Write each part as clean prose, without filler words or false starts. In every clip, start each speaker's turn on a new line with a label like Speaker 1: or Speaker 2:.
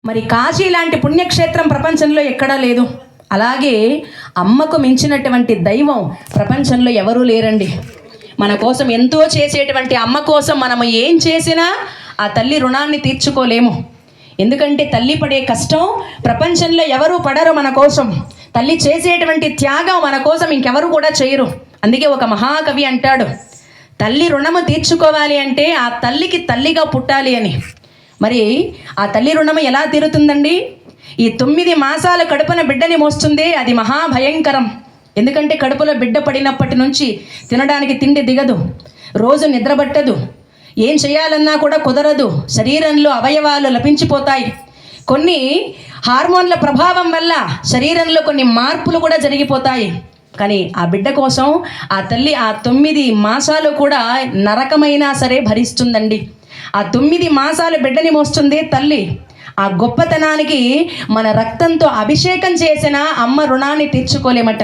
Speaker 1: మరి కాశీ లాంటి పుణ్యక్షేత్రం ప్రపంచంలో ఎక్కడా లేదు. అలాగే అమ్మకు మించినటువంటి దైవం ప్రపంచంలో ఎవరూ లేరండి. మన కోసం ఎంతో చేసేటువంటి అమ్మ కోసం మనము ఏం చేసినా ఆ తల్లి రుణాన్ని తీర్చుకోలేము. ఎందుకంటే తల్లి పడే కష్టం ప్రపంచంలో ఎవరూ పడరు మన కోసం. తల్లి చేసేటువంటి త్యాగం మన కోసం ఇంకెవరు కూడా చేయరు. అందుకే ఒక మహాకవి అంటాడు, తల్లి రుణము తీర్చుకోవాలి అంటే ఆ తల్లికి తల్లిగా పుట్టాలి అని. మరి ఆ తల్లి రుణము ఎలా తీరుతుందండి? ఈ 9 మాసాల కడుపున బిడ్డని మోస్తుంది, అది మహాభయంకరం. ఎందుకంటే కడుపులో బిడ్డ పడినప్పటి నుంచి తినడానికి తిండి దిగదు, రోజు నిద్రపట్టదు, ఏం చేయాలన్నా కూడా కుదరదు, శరీరంలో అవయవాలు లపించిపోతాయి. కొన్ని హార్మోన్ల ప్రభావం వల్ల శరీరంలో కొన్ని మార్పులు కూడా జరిగిపోతాయి. కానీ ఆ బిడ్డ కోసం ఆ తల్లి ఆ 9 మాసాలు కూడా నరకమైనా సరే భరిస్తుందండి. ఆ 9 మాసాలు బిడ్డని మోస్తుంది తల్లి. ఆ గొప్పతనానికి మన రక్తంతో అభిషేకం చేసిన అమ్మ రుణాన్ని తీర్చుకోలేమట.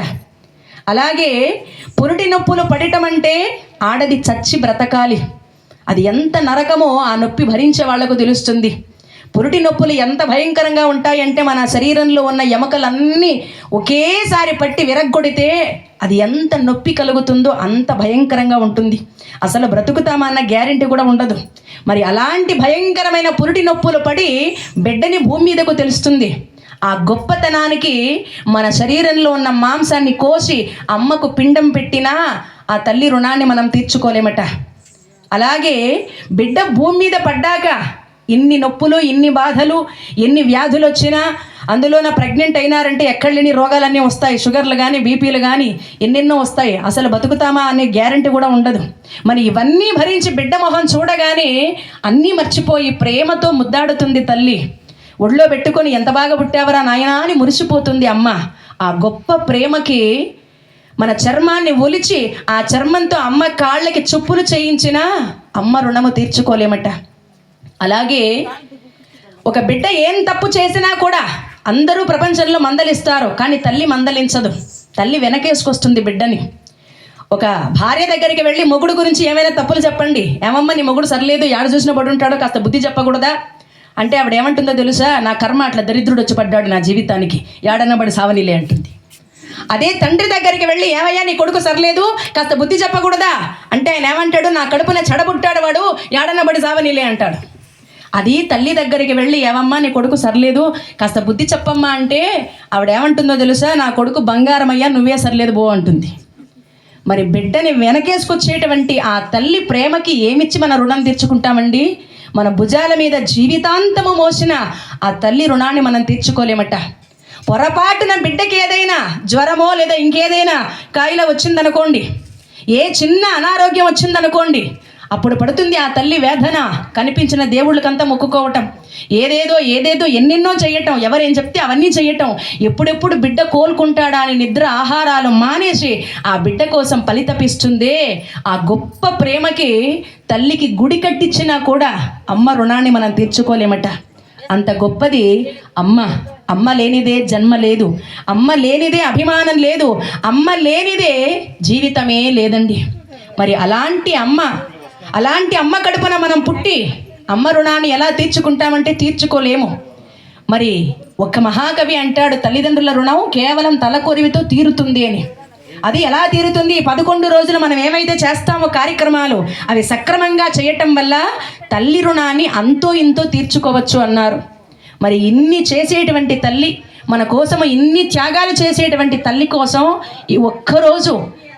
Speaker 1: అలాగే పురిటి నొప్పులు పడటం అంటే ఆడది చచ్చి బ్రతకాలి. అది ఎంత నరకమో ఆ నొప్పి భరించే వాళ్లకు తెలుస్తుంది. పురిటి నొప్పులు ఎంత భయంకరంగా ఉంటాయంటే మన శరీరంలో ఉన్న ఎముకలన్నీ ఒకేసారి పట్టి విరగ్గొడితే అది ఎంత నొప్పి కలుగుతుందో అంత భయంకరంగా ఉంటుంది. అసలు బ్రతుకుతామన్న గ్యారెంటీ కూడా ఉండదు. మరి అలాంటి భయంకరమైన పురిటి నొప్పులు పడి బిడ్డని భూమి మీదకు తెలుస్తుంది. ఆ గొప్పతనానికి మన శరీరంలో ఉన్న మాంసాన్ని కోసి అమ్మకు పిండం పెట్టినా ఆ తల్లి రుణాన్ని మనం తీర్చుకోలేమట. అలాగే బిడ్డ భూమి మీద పడ్డాక ఇన్ని నొప్పులు, ఇన్ని బాధలు, ఎన్ని వ్యాధులు వచ్చినా, అందులోన ప్రెగ్నెంట్ అయినారంటే ఎక్కడ లేని రోగాలన్నీ వస్తాయి. షుగర్లు కానీ, బీపీలు కానీ ఎన్నెన్నో వస్తాయి. అసలు బతుకుతామా అనే గ్యారెంటీ కూడా ఉండదు. మరి ఇవన్నీ భరించి బిడ్డ మొహం చూడగానే అన్నీ మర్చిపోయి ప్రేమతో ముద్దాడుతుంది తల్లి. ఒళ్ళో పెట్టుకొని ఎంత బాగా పుట్టావరా నాయనా అని మురిసిపోతుంది అమ్మ. ఆ గొప్ప ప్రేమకి మన చర్మాన్ని ఒలిచి ఆ చర్మంతో అమ్మ కాళ్ళకి చొప్పులు చేయించినా అమ్మ రుణము తీర్చుకోలేమట. అలాగే ఒక బిడ్డ ఏం తప్పు చేసినా కూడా అందరూ ప్రపంచంలో మందలిస్తారు, కానీ తల్లి మందలించదు. తల్లి వెనకేసుకొస్తుంది బిడ్డని. ఒక భార్య దగ్గరికి వెళ్ళి మొగుడు గురించి ఏమైనా తప్పులు చెప్పండి, ఏమమ్మా నీ మొగుడు సరిలేదు, యాడ చూసిన పడి ఉంటాడో, కాస్త బుద్ధి చెప్పకూడదా అంటే ఆవిడ ఏమంటుందో తెలుసా? నా కర్మ అట్లా దరిద్రుడు వచ్చి పడ్డాడు నా జీవితానికి, యాడన్నా పడి సావనిలే అంటుంది. అదే తండ్రి దగ్గరికి వెళ్ళి ఏమయ్యా నీ కొడుకు సరిలేదు, కాస్త బుద్ధి చెప్పకూడదా అంటే ఆయన ఏమంటాడు? నా కడుపున చెడబుట్టాడు వాడు, యాడన్నా పడి సావనిలే అంటాడు. అది తల్లి దగ్గరికి వెళ్ళి ఏమమ్మా నీ కొడుకు సరిలేదు, కాస్త బుద్ధి చెప్పమ్మా అంటే ఆవిడ ఏమంటుందో తెలుసా? నా కొడుకు బంగారం అయ్యా, నువ్వే సరిలేదు బో అంటుంది. మరి బిడ్డని వెనకేసుకొచ్చేటువంటి ఆ తల్లి ప్రేమకి ఏమిచ్చి మన రుణం తీర్చుకుంటామండి? మన భుజాల మీద జీవితాంతము మోసిన ఆ తల్లి రుణాన్ని మనం తీర్చుకోలేమట. పొరపాటున బిడ్డకి ఏదైనా జ్వరమో లేదా ఇంకేదైనా కాయిల వచ్చిందనుకోండి, ఏ చిన్న అనారోగ్యం వచ్చిందనుకోండి, అప్పుడు పడుతుంది ఆ తల్లి వేదన. కనిపించిన దేవుళ్ళకంతా మొక్కుకోవటం, ఏదేదో ఎన్నెన్నో చేయటం, ఎవరేం చెప్తే అవన్నీ చేయటం, ఎప్పుడెప్పుడు బిడ్డ కోలుకుంటాడా అని నిద్ర ఆహారాలు మానేసి ఆ బిడ్డ కోసం పరితపిస్తుందే. ఆ గొప్ప ప్రేమకి తల్లికి గుడి కట్టించినా కూడా అమ్మ రుణాన్ని మనం తీర్చుకోలేమట. అంత గొప్పది అమ్మ. అమ్మ లేనిదే జన్మ లేదు, అమ్మ లేనిదే అభిమానం లేదు, అమ్మ లేనిదే జీవితమే లేదండి. మరి అలాంటి అమ్మ కడుపున మనం పుట్టి అమ్మ రుణాన్ని ఎలా తీర్చుకుంటామంటే తీర్చుకోలేము. మరి ఒక మహాకవి అంటాడు, తల్లిదండ్రుల రుణం కేవలం తలకొరివితో తీరుతుంది అని. అది ఎలా తీరుతుంది? 11 రోజులు మనం ఏమైతే చేస్తామో కార్యక్రమాలు, అవి సక్రమంగా చేయటం వల్ల తల్లి రుణాన్ని అంతో ఇంతో తీర్చుకోవచ్చు అన్నారు. మరి ఇన్ని చేసేటువంటి తల్లి, మన కోసం ఇన్ని త్యాగాలు చేసేటువంటి తల్లి కోసం ఈ ఒక్కరోజు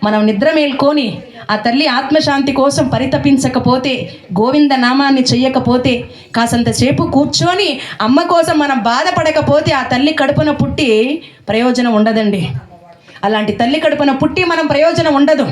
Speaker 1: మనం నిద్ర మేల్కొని ఆ తల్లి ఆత్మశాంతి కోసం పరితపించకపోతే, గోవింద నామాన్ని చెయ్యకపోతే, కాసంతసేపు కూర్చొని అమ్మ కోసం మనం బాధపడకపోతే ఆ తల్లి కడుపున పుట్టి ప్రయోజనం ఉండదండి. అలాంటి తల్లి కడుపున పుట్టి మనం ప్రయోజనం ఉండదు.